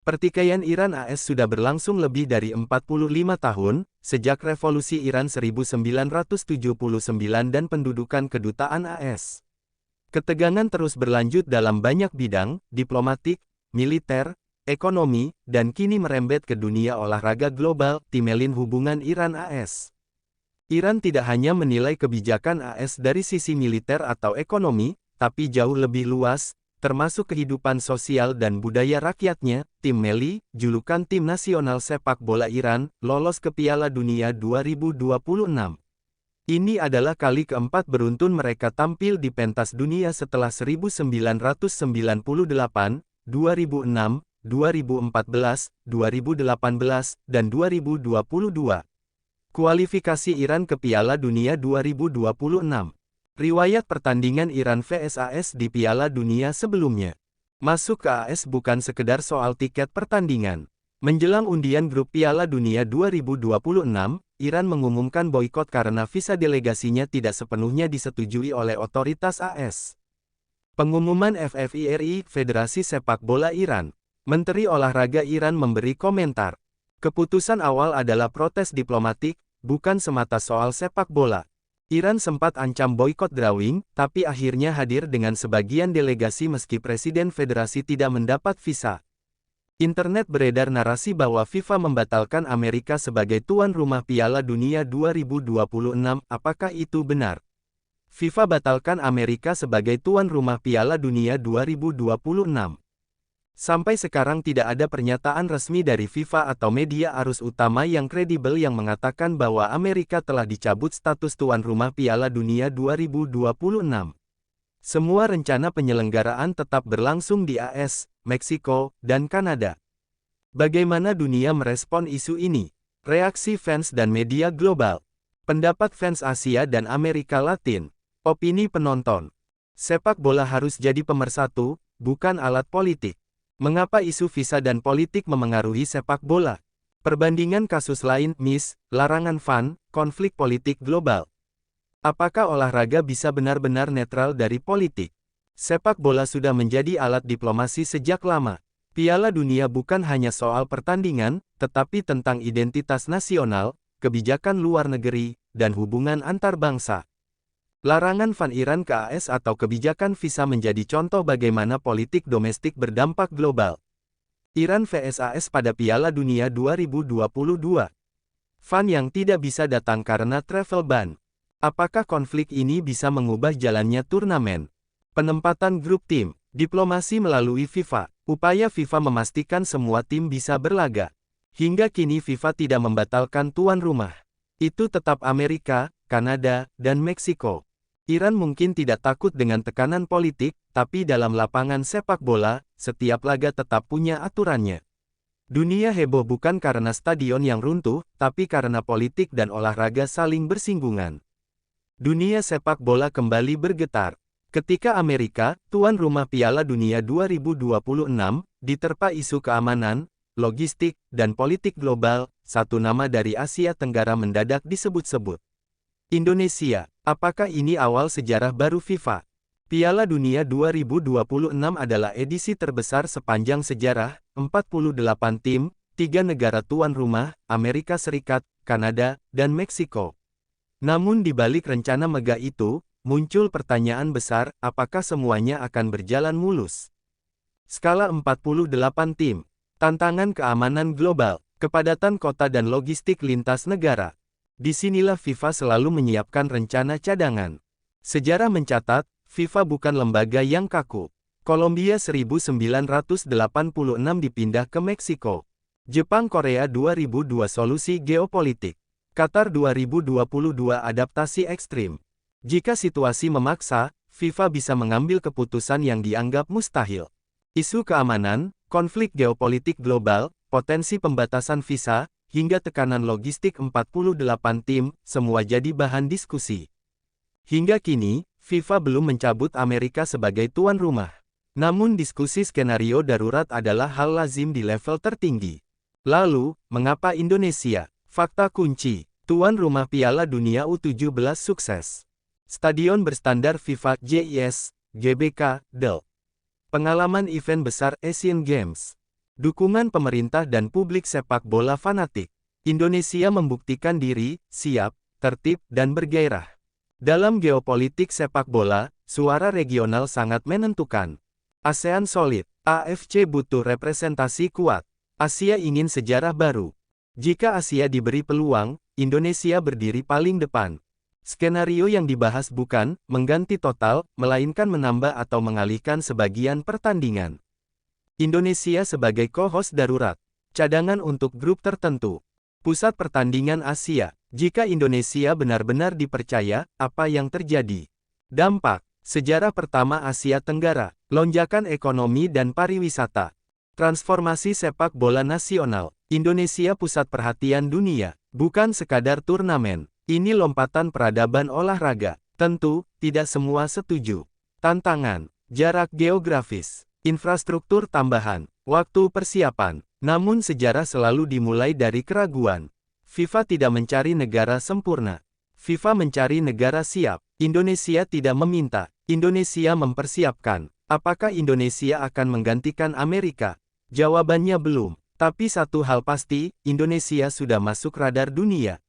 Pertikaian Iran-AS sudah berlangsung lebih dari 45 tahun, sejak Revolusi Iran 1979 dan pendudukan kedutaan AS. Ketegangan terus berlanjut dalam banyak bidang, diplomatik, militer, ekonomi, dan kini merembet ke dunia olahraga global, timelin hubungan Iran-AS. Iran tidak hanya menilai kebijakan AS dari sisi militer atau ekonomi, tapi jauh lebih luas, termasuk kehidupan sosial dan budaya rakyatnya. Tim Melli, julukan tim nasional sepak bola Iran, lolos ke Piala Dunia 2026. Ini adalah kali keempat beruntun mereka tampil di pentas dunia setelah 1998, 2006, 2014, 2018, dan 2022. Kualifikasi Iran ke Piala Dunia 2026. Riwayat pertandingan Iran vs AS di Piala Dunia sebelumnya. Masuk ke AS bukan sekedar soal tiket pertandingan. Menjelang undian grup Piala Dunia 2026, Iran mengumumkan boikot karena visa delegasinya tidak sepenuhnya disetujui oleh otoritas AS. Pengumuman FFIRI, Federasi Sepak Bola Iran. Menteri Olahraga Iran memberi komentar. Keputusan awal adalah protes diplomatik, bukan semata soal sepak bola. Iran sempat ancam boikot drawing, tapi akhirnya hadir dengan sebagian delegasi meski Presiden Federasi tidak mendapat visa. Internet beredar narasi bahwa FIFA membatalkan Amerika sebagai tuan rumah Piala Dunia 2026. Apakah itu benar? FIFA batalkan Amerika sebagai tuan rumah Piala Dunia 2026. Sampai sekarang tidak ada pernyataan resmi dari FIFA atau media arus utama yang kredibel yang mengatakan bahwa Amerika telah dicabut status tuan rumah Piala Dunia 2026. Semua rencana penyelenggaraan tetap berlangsung di AS, Meksiko, dan Kanada. Bagaimana dunia merespon isu ini? Reaksi fans dan media global. Pendapat fans Asia dan Amerika Latin. Opini penonton. Sepak bola harus jadi pemersatu, bukan alat politik. Mengapa isu visa dan politik memengaruhi sepak bola? Perbandingan kasus lain, larangan FAN, konflik politik global. Apakah olahraga bisa benar-benar netral dari politik? Sepak bola sudah menjadi alat diplomasi sejak lama. Piala Dunia bukan hanya soal pertandingan, tetapi tentang identitas nasional, kebijakan luar negeri, dan hubungan antar bangsa. Larangan FAN Iran ke AS atau kebijakan visa menjadi contoh bagaimana politik domestik berdampak global. Iran vs AS pada Piala Dunia 2022. FAN yang tidak bisa datang karena travel ban. Apakah konflik ini bisa mengubah jalannya turnamen? Penempatan grup tim, diplomasi melalui FIFA. Upaya FIFA memastikan semua tim bisa berlaga. Hingga kini FIFA tidak membatalkan tuan rumah. Itu tetap Amerika, Kanada, dan Meksiko. Iran mungkin tidak takut dengan tekanan politik, tapi dalam lapangan sepak bola, setiap laga tetap punya aturannya. Dunia heboh bukan karena stadion yang runtuh, tapi karena politik dan olahraga saling bersinggungan. Dunia sepak bola kembali bergetar. Ketika Amerika, tuan rumah Piala Dunia 2026, diterpa isu keamanan, logistik, dan politik global, satu nama dari Asia Tenggara mendadak disebut-sebut. Indonesia. Apakah ini awal sejarah baru FIFA? Piala Dunia 2026 adalah edisi terbesar sepanjang sejarah, 48 tim, 3 negara tuan rumah, Amerika Serikat, Kanada, dan Meksiko. Namun di balik rencana megah itu, muncul pertanyaan besar, apakah semuanya akan berjalan mulus? Skala 48 tim, tantangan keamanan global, kepadatan kota dan logistik lintas negara. Disinilah FIFA selalu menyiapkan rencana cadangan. Sejarah mencatat, FIFA bukan lembaga yang kaku. Kolombia 1986 dipindah ke Meksiko. Jepang Korea 2002 solusi geopolitik. Qatar 2022 adaptasi ekstrim. Jika situasi memaksa, FIFA bisa mengambil keputusan yang dianggap mustahil. Isu keamanan, konflik geopolitik global, potensi pembatasan visa, hingga tekanan logistik 48 tim, semua jadi bahan diskusi. Hingga kini, FIFA belum mencabut Amerika sebagai tuan rumah. Namun diskusi skenario darurat adalah hal lazim di level tertinggi. Lalu, mengapa Indonesia? Fakta kunci, tuan rumah Piala Dunia U17 sukses. Stadion berstandar FIFA JIS, GBK, DEL. Pengalaman event besar Asian Games. Dukungan pemerintah dan publik sepak bola fanatik. Indonesia membuktikan diri, siap, tertib, dan bergairah. Dalam geopolitik sepak bola, suara regional sangat menentukan. ASEAN solid, AFC butuh representasi kuat. Asia ingin sejarah baru. Jika Asia diberi peluang, Indonesia berdiri paling depan. Skenario yang dibahas bukan mengganti total, melainkan menambah atau mengalihkan sebagian pertandingan. Indonesia sebagai co-host darurat. Cadangan untuk grup tertentu. Pusat pertandingan Asia. Jika Indonesia benar-benar dipercaya, apa yang terjadi? Dampak. Sejarah pertama Asia Tenggara. Lonjakan ekonomi dan pariwisata. Transformasi sepak bola nasional. Indonesia pusat perhatian dunia. Bukan sekadar turnamen. Ini lompatan peradaban olahraga. Tentu, tidak semua setuju. Tantangan. Jarak geografis. Infrastruktur tambahan, waktu persiapan. Namun sejarah selalu dimulai dari keraguan. FIFA tidak mencari negara sempurna. FIFA mencari negara siap. Indonesia tidak meminta. Indonesia mempersiapkan. Apakah Indonesia akan menggantikan Amerika? Jawabannya belum. Tapi satu hal pasti, Indonesia sudah masuk radar dunia.